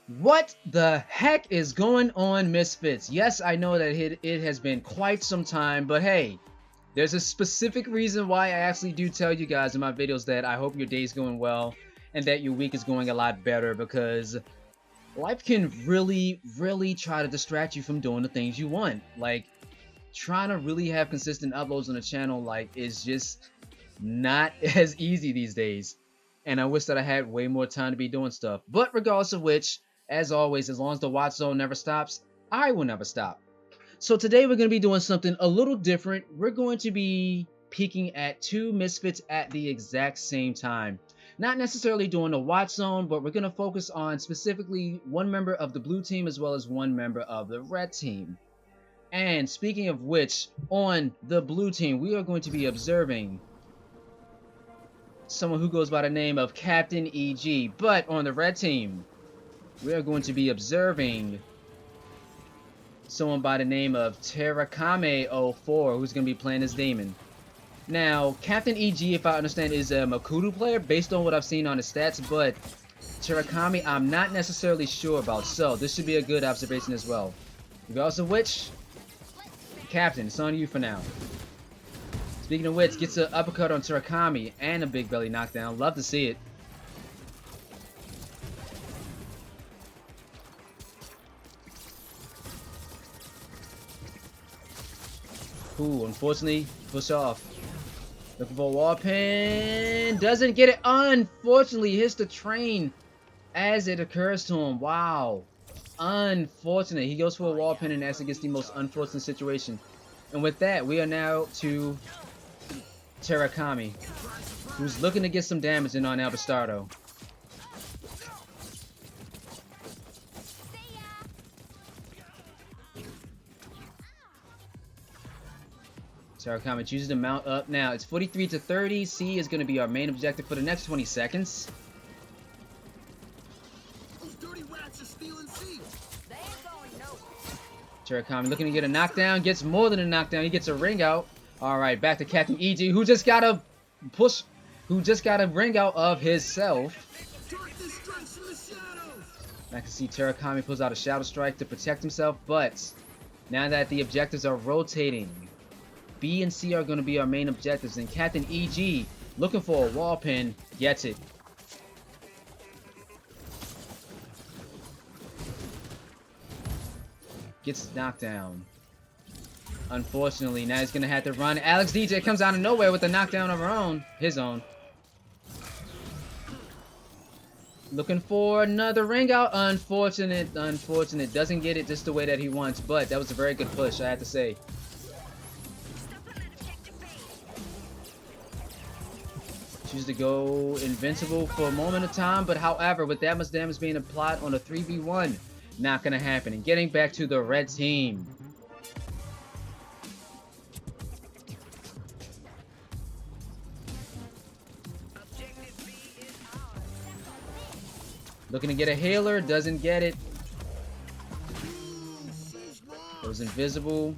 What the heck is going on, Misfits? Yes, I know that it has been quite some time, but hey, there's a specific reason why I actually do tell you guys in my videos that I hope your day's going well and that your week is going a lot better, because life can really try to distract you from doing the things you want. Like, trying to really have consistent uploads on the channel, like, is just not as easy these days. And I wish that I had way more time to be doing stuff. But regardless of which, as always, as long as the watch zone never stops, I will never stop. So today we're going to be doing something a little different. We're going to be peeking at two misfits at the exact same time. Not necessarily doing the watch zone, but we're going to focus on specifically one member of the blue team as well as one member of the red team. And speaking of which, on the blue team, we are going to be observing someone who goes by the name of Captain EG. But on the red team, we are going to be observing someone by the name of Terekeme04, who's going to be playing as Damon. Now, Captain EG, if I understand, is a Makudu player based on what I've seen on his stats, but Terekeme, I'm not necessarily sure about, so this should be a good observation as well. Regardless of which, Captain, it's on you for now. Speaking of which, gets an uppercut on Terekeme and a big belly knockdown. Love to see it. Ooh, unfortunately, push off. Looking for a wall pin. Doesn't get it. Unfortunately, hits the train as it occurs to him. Wow. Unfortunate. He goes for a wall pin and actually gets the most unfortunate situation. And with that, we are now to Terekeme, who's looking to get some damage in on Albastardo. Terekeme chooses to mount up now. It's 43 to 30. C is going to be our main objective for the next 20 seconds. Terekeme looking to get a knockdown. Gets more than a knockdown. He gets a ring out. Alright, back to Captain EG, who just got a push. Who just got a ring out of himself. I can see Terekeme pulls out a Shadow Strike to protect himself, but now that the objectives are rotating, B and C are going to be our main objectives, and Captain EG, looking for a wall pin, gets it. Gets knocked down. Unfortunately, now he's going to have to run. Alex DJ comes out of nowhere with a knockdown of her own. His own. Looking for another ring out. Unfortunate. Doesn't get it just the way that he wants, but that was a very good push, I have to say. Choose to go invincible for a moment of time, but however, with that much damage being applied on a 3v1, not going to happen. And getting back to the red team. Looking to get a healer, doesn't get it. Goes invisible.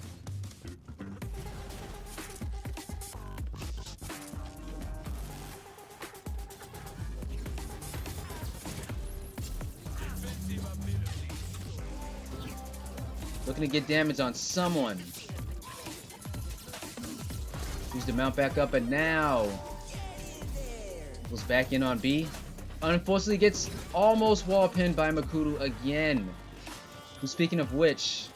Looking to get damage on someone. Choose to mount back up, and now goes back in on B. Unfortunately gets almost wall pinned by Makudu again. Who's, speaking of which,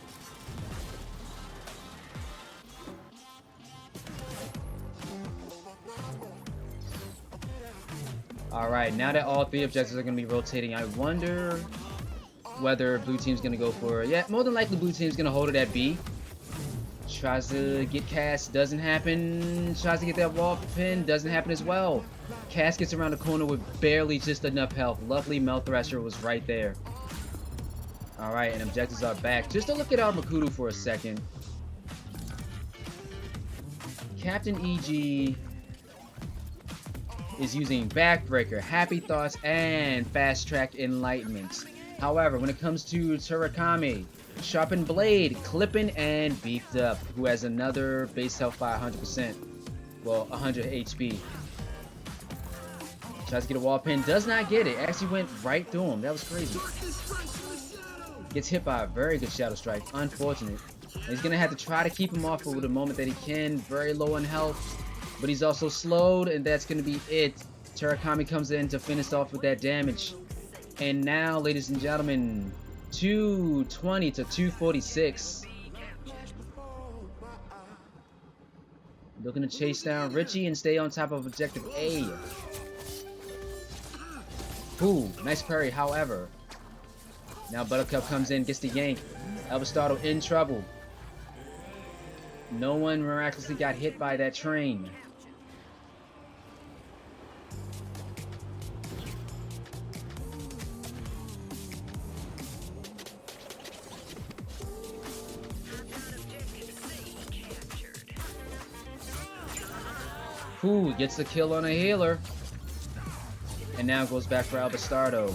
alright, now that all three objectives are going to be rotating, I wonder whether blue team's going to go for, yeah, more than likely blue team's going to hold it at B. Tries to get cast, doesn't happen. Tries to get that wall pin, doesn't happen as well. Cass gets around the corner with barely just enough health. Lovely Melt Thrasher was right there. Alright, and objectives are back. Just to look at our Makudu for a second. Captain EG is using Backbreaker, Happy Thoughts, and Fast Track Enlightenment. However, when it comes to Terekeme, Sharpened Blade, Clipping, and Beefed Up, who has another base health by 100%. Well, 100 HP. Tries to get a wall pin, does not get it. Actually went right through him. That was crazy. Gets hit by a very good Shadow Strike. Unfortunate. He's gonna have to try to keep him off for the moment that he can. Very low in health, but he's also slowed, and that's gonna be it. Terekeme comes in to finish off with that damage. And now, ladies and gentlemen, 220 to 246. Looking to chase down Richie and stay on top of objective A. Ooh, nice parry, however. Now Buttercup comes in, gets the yank. Elbastardo in trouble. No one miraculously got hit by that train. Ooh, gets the kill on a healer. And now goes back for Elbastardo.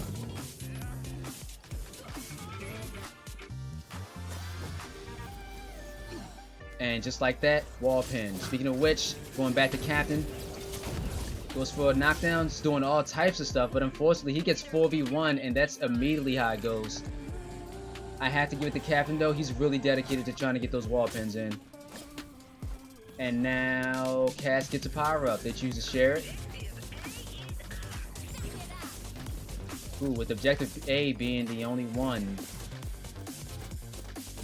And just like that, wall pin. Speaking of which, going back to Captain. Goes for knockdowns, doing all types of stuff, but unfortunately he gets 4v1, and that's immediately how it goes. I have to give it to Captain though, he's really dedicated to trying to get those wall pins in. And now Cass gets a power up. They choose to share it. Ooh, with objective A being the only one.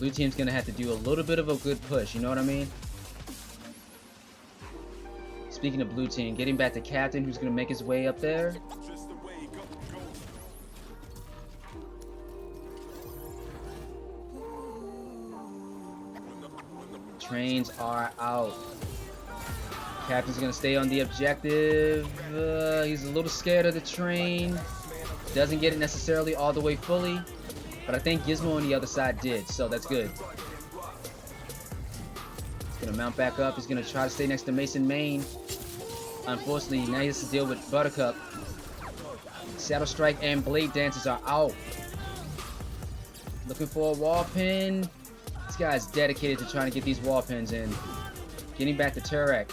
Blue team's gonna have to do a little bit of a good push, you know what I mean? Speaking of blue team, getting back to Captain, who's gonna make his way up there. Trains are out. Captain's gonna stay on the objective. He's a little scared of the train. Doesn't get it necessarily all the way fully, but I think Gizmo on the other side did, so that's good. He's gonna mount back up. He's gonna try to stay next to Mason Main. Unfortunately, now he has to deal with Buttercup. Shadow Strike and Blade Dancers are out. Looking for a wall pin. This guy's dedicated to trying to get these wall pins in. Getting back to Turek.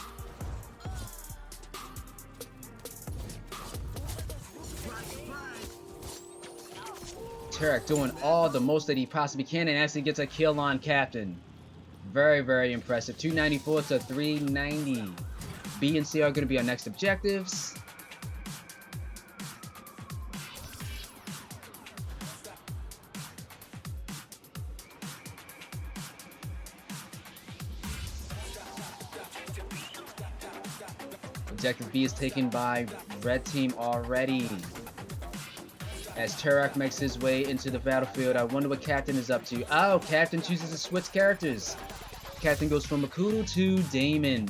Turek doing all the most that he possibly can and actually gets a kill on Captain. Very, very impressive. 294 to 390. B and C are going to be our next objectives. Objective B is taken by red team already. As Turek makes his way into the battlefield, I wonder what Captain is up to. Oh, Captain chooses to switch characters. Captain goes from Makuto to Damon,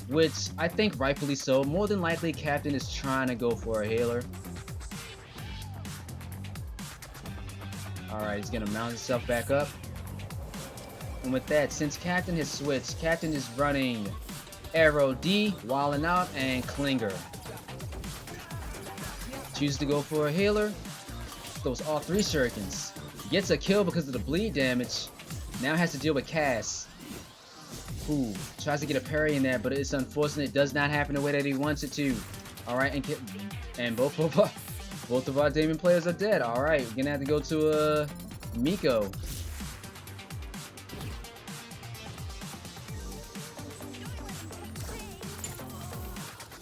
which I think rightfully so. More than likely, Captain is trying to go for a healer. Alright, he's going to mount himself back up. And with that, since Captain has switched, Captain is running Arrow D, Wildin' Out, and Klinger. Chooses to go for a healer. Throws all three shurikens. Gets a kill because of the bleed damage. Now has to deal with Cass. Ooh, tries to get a parry in there, but it's unfortunate. It does not happen the way that he wants it to. Alright, and both of our Damon players are dead. Alright, we're gonna have to go to Miko.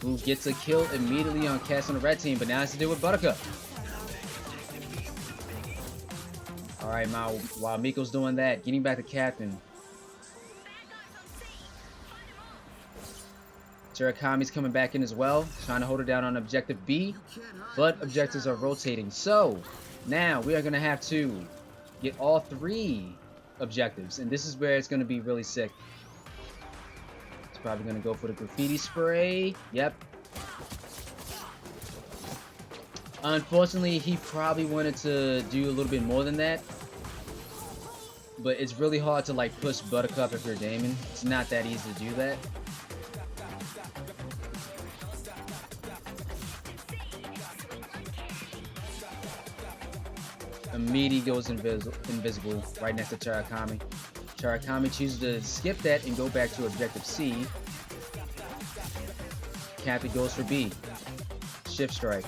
Who gets a kill immediately on Cass on the red team, but now has to deal with Buttercup. Alright, while Miko's doing that, getting back to Captain. Terekeme's coming back in as well, trying to hold her down on objective B, but objectives are rotating. So, now we are going to have to get all three objectives, and this is where it's going to be really sick. He's probably going to go for the graffiti spray. Yep. Unfortunately, he probably wanted to do a little bit more than that. But it's really hard to like push Buttercup if you're Damon. It's not that easy to do that. Immediately goes invisible right next to Terekeme. Terekeme chooses to skip that and go back to objective C. Captain goes for B. shift strike.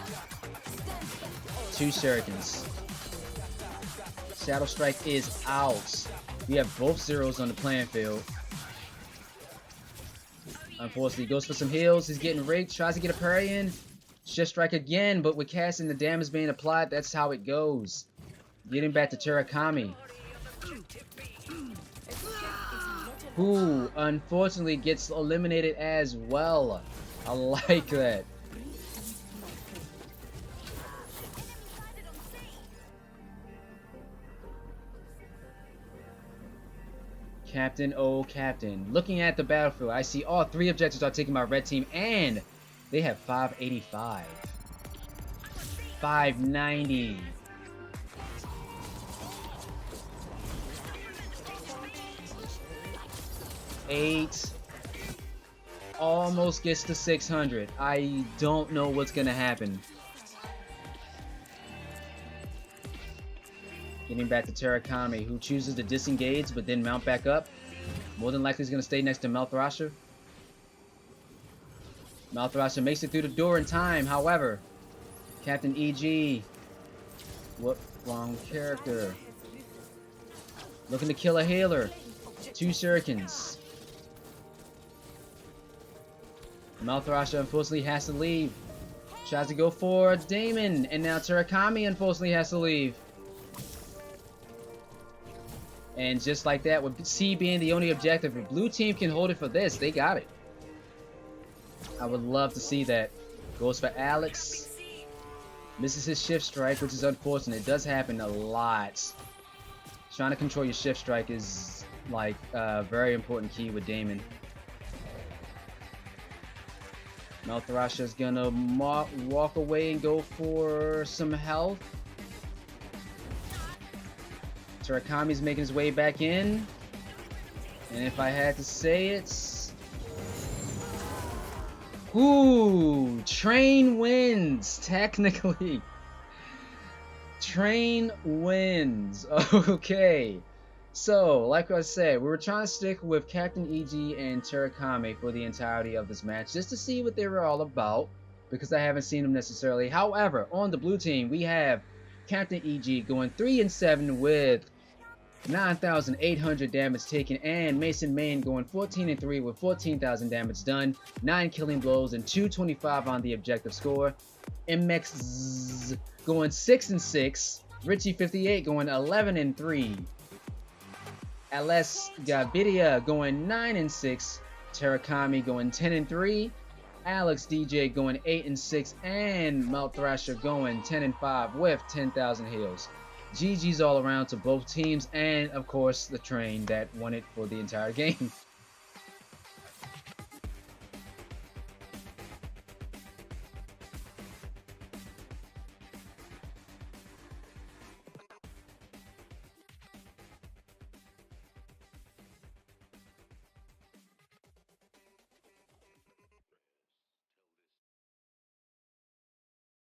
2 shurikens. Shadow strike is out. We have both zeros on the playing field. Unfortunately, goes for some heals. He's getting raked. Tries to get a parry in. Shift strike again, but with casting the damage being applied, that's how it goes. Getting back to Terekeme, who unfortunately gets eliminated as well. I like that. Captain, oh Captain. Looking at the battlefield, I see all 3 objectives are taken by red team, and they have 585. 590. 8. Almost gets to 600. I don't know what's gonna happen. Getting back to Terekeme, who chooses to disengage but then mount back up. More than likely is going to stay next to Malthrasher. Malthrasher makes it through the door in time, however. Captain EG. What? Wrong character. Looking to kill a healer. 2 shurikens. Malthrasher unfortunately has to leave. Tries to go for Damon, and now Terekeme unfortunately has to leave. And just like that, with C being the only objective, if blue team can hold it for this, they got it. I would love to see that. Goes for Alex. Misses his shift strike, which is unfortunate. It does happen a lot. Trying to control your shift strike is like a very important key with Damon. Malthrasher is gonna walk away and go for some health. Terekeme's making his way back in. And if I had to say it... Ooh! Train wins! Technically. Train wins. Okay. So, like I said, we were trying to stick with Captain EG and Terekeme for the entirety of this match, just to see what they were all about, because I haven't seen them necessarily. However, on the blue team, we have Captain EG going 3-7 with 9,800 damage taken, and Mason Main going 14-3 with 14,000 damage done, 9 killing blows, and 225 on the objective score. MX going 6-6, Richie 58 going 11-3. LS Gaviria going 9-6, Terekeme going 10-3, Alex DJ going 8-6, and Malthrasher going 10-5 with 10,000 heals. GG's all around to both teams, and of course the train that won it for the entire game.